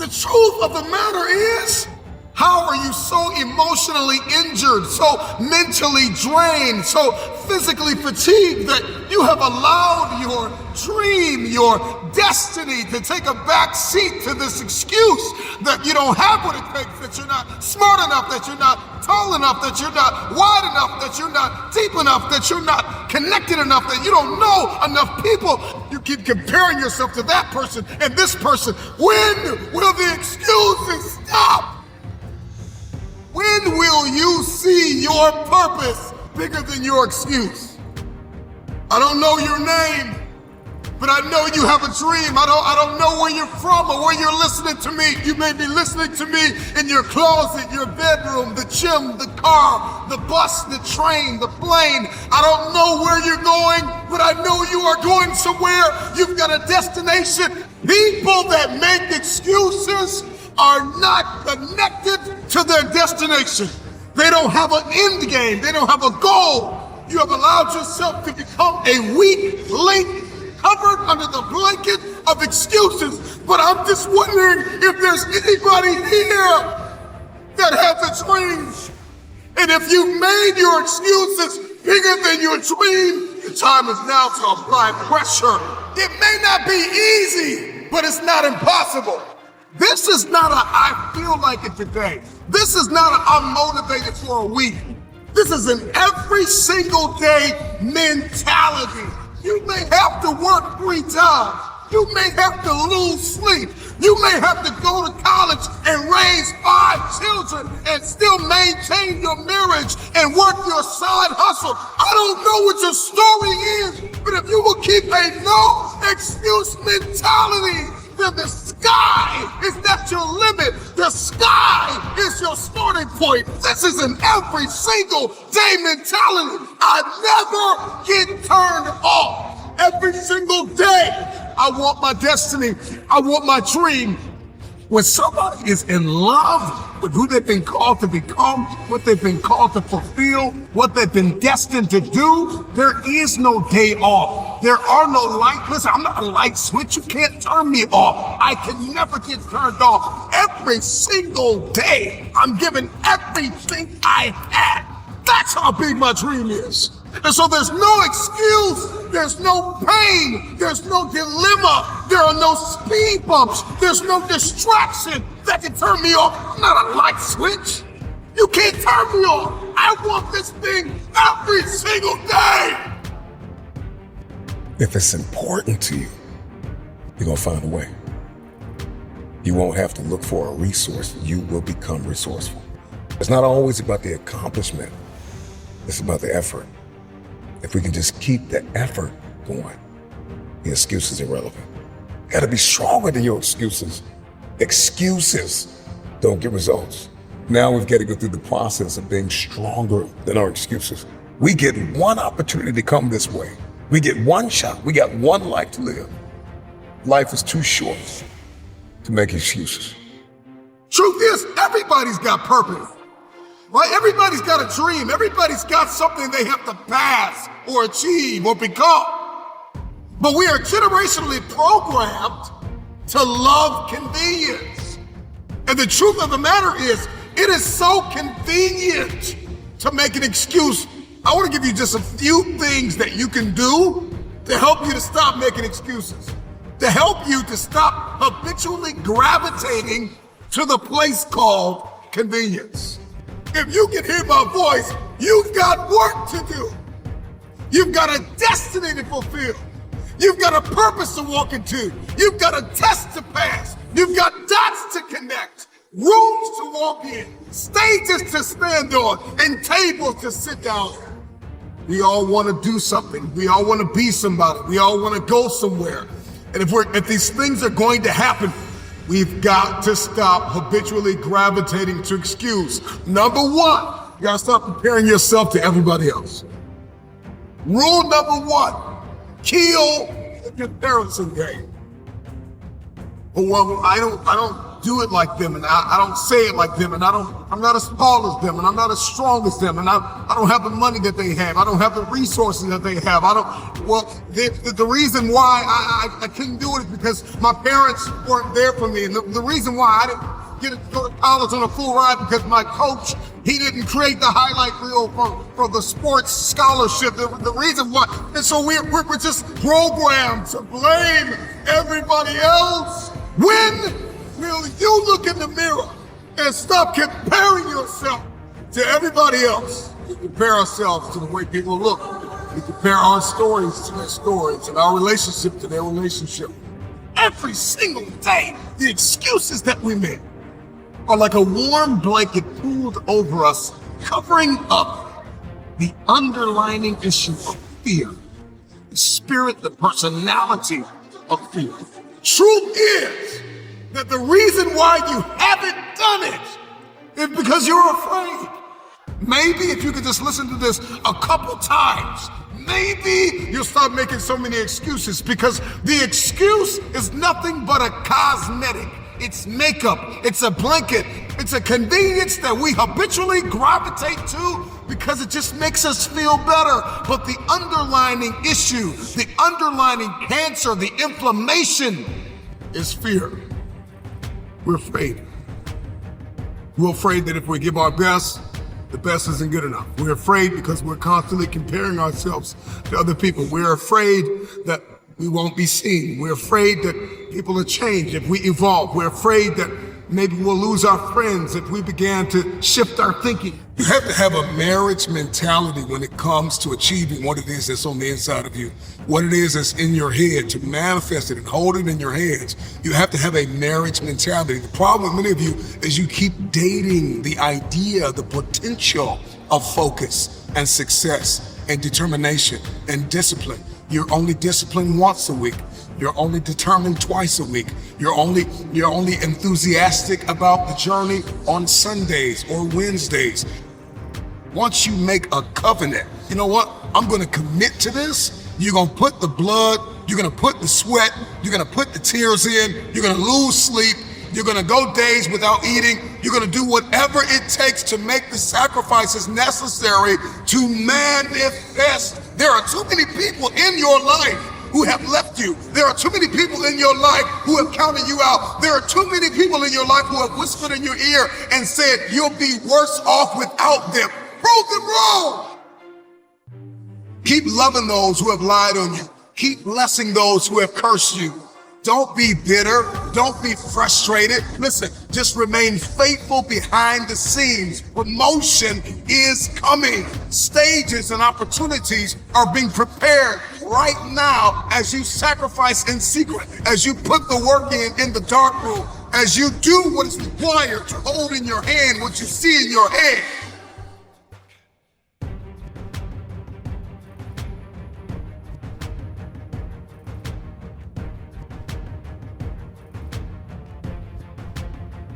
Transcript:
The truth of the matter is, how are you so emotionally injured, so mentally drained, so physically fatigued that you have allowed your dream, your destiny to take a back seat to this excuse that you don't have what it takes, that you're not smart enough, that you're not tall enough, that you're not wide enough, that you're not deep enough, that you're not connected enough, that you don't know enough people. You keep comparing yourself to that person and this person. When will the excuses stop? When will you see your purpose bigger than your excuse? I don't know your name, but I know you have a dream. I don't know where you're from or where you're listening to me. You may be listening to me in your closet, your bedroom, the gym, the car, the bus, the train, the plane. I don't know where you're going, but I know you are going somewhere. You've got a destination. People that make excuses are not connected to their destination. They don't have an end game. They don't have a goal. You have allowed yourself to become a weak link covered under the blanket of excuses. But I'm just wondering if there's anybody here that has a dream. And if you made your excuses bigger than your dream, the time is now to apply pressure. It may not be easy, but it's not impossible. This is not a I feel like it today. This is not a I'm motivated for a week. This is an every single day mentality. You may have to work 3 times. You may have to lose sleep. You may have to go to college and raise 5 children and still maintain your marriage and work your side hustle. I don't know what your story is, but if you will keep a no excuse mentality, then the sky is not your limit. The sky is your starting point. This is an every single day mentality. I never get turned off. Every single day, I want my destiny. I want my dream. When somebody is in love with who they've been called to become, what they've been called to fulfill, what they've been destined to do, there is no day off. There are no light. Listen, I'm not a light switch. You can't turn me off. I can never get turned off. Every single day, I'm giving everything I had. That's how big my dream is. And so there's no excuse, there's no pain, there's no dilemma, there are no speed bumps, there's no distraction that can turn me off. I'm not a light switch. You can't turn me off. I want this thing every single day. If it's important to you, you're gonna find a way. You won't have to look for a resource. You will become resourceful. It's not always about the accomplishment. It's about the effort. If we can just keep the effort going, the excuse is irrelevant. You gotta be stronger than your excuses. Excuses don't get results. Now we've got to go through the process of being stronger than our excuses. We get one opportunity to come this way. We get one shot. We got one life to live. Life is too short to make excuses. Truth is, everybody's got purpose. Right? Everybody's got a dream. Everybody's got something they have to pass or achieve or become. But we are generationally programmed to love convenience. And the truth of the matter is, it is so convenient to make an excuse. I want to give you just a few things that you can do to help you to stop making excuses, to help you to stop habitually gravitating to the place called convenience. If you can hear my voice, you've got work to do. You've got a destiny to fulfill. You've got a purpose to walk into. You've got a test to pass. You've got dots to connect, rooms to walk in, stages to stand on, and tables to sit down at. We all want to do something. We all want to be somebody. We all want to go somewhere. And if these things are going to happen, we've got to stop habitually gravitating to excuse. Number one, you gotta stop comparing yourself to everybody else. Rule number one, kill the comparison game. Well, I don't do it like them, and I don't say it like them, and I'm not as tall as them, and I'm not as strong as them, and I don't have the money that they have. I don't have the resources that they have. The reason why I couldn't do it is because my parents weren't there for me. And the reason why I didn't get to go to college on a full ride because my coach, he didn't create the highlight reel for the sports scholarship. The reason why, and so we're just programmed to blame everybody else. When will you look in the mirror and stop comparing yourself to everybody else? We compare ourselves to the way people look. We compare our stories to their stories and our relationship to their relationship. Every single day, the excuses that we make are like a warm blanket pulled over us, covering up the underlying issue of fear, the spirit, the personality of fear. Truth is that the reason why you haven't done it is because you're afraid. Maybe if you could just listen to this a couple times, maybe you'll stop making so many excuses, because the excuse is nothing but a cosmetic. It's makeup, it's a blanket, it's a convenience that we habitually gravitate to because it just makes us feel better. But the underlying issue, the underlying cancer, the inflammation is fear. We're afraid. We're afraid that if we give our best, the best isn't good enough. We're afraid because we're constantly comparing ourselves to other people. We're afraid that we won't be seen. We're afraid that people will change if we evolve. We're afraid that maybe we'll lose our friends if we began to shift our thinking. You have to have a marriage mentality when it comes to achieving what it is that's on the inside of you, what it is that's in your head, to manifest it and hold it in your hands. You have to have a marriage mentality. The problem with many of you is you keep dating the idea, the potential of focus and success and determination and discipline. You're only disciplined once a week. You're only determined twice a week. You're only enthusiastic about the journey on Sundays or Wednesdays. Once you make a covenant, you know what? I'm gonna commit to this. You're gonna put the blood, you're gonna put the sweat, you're gonna put the tears in, you're gonna lose sleep, you're gonna go days without eating, you're gonna do whatever it takes to make the sacrifices necessary to manifest. There are too many people in your life who have left you. There are too many people in your life who have counted you out. There are too many people in your life who have whispered in your ear and said, you'll be worse off without them. Prove them wrong. Keep loving those who have lied on you. Keep blessing those who have cursed you. Don't be bitter. Don't be frustrated. Listen, just remain faithful behind the scenes. Promotion is coming. Stages and opportunities are being prepared right now as you sacrifice in secret, as you put the work in the dark room, as you do what is required to hold in your hand what you see in your head.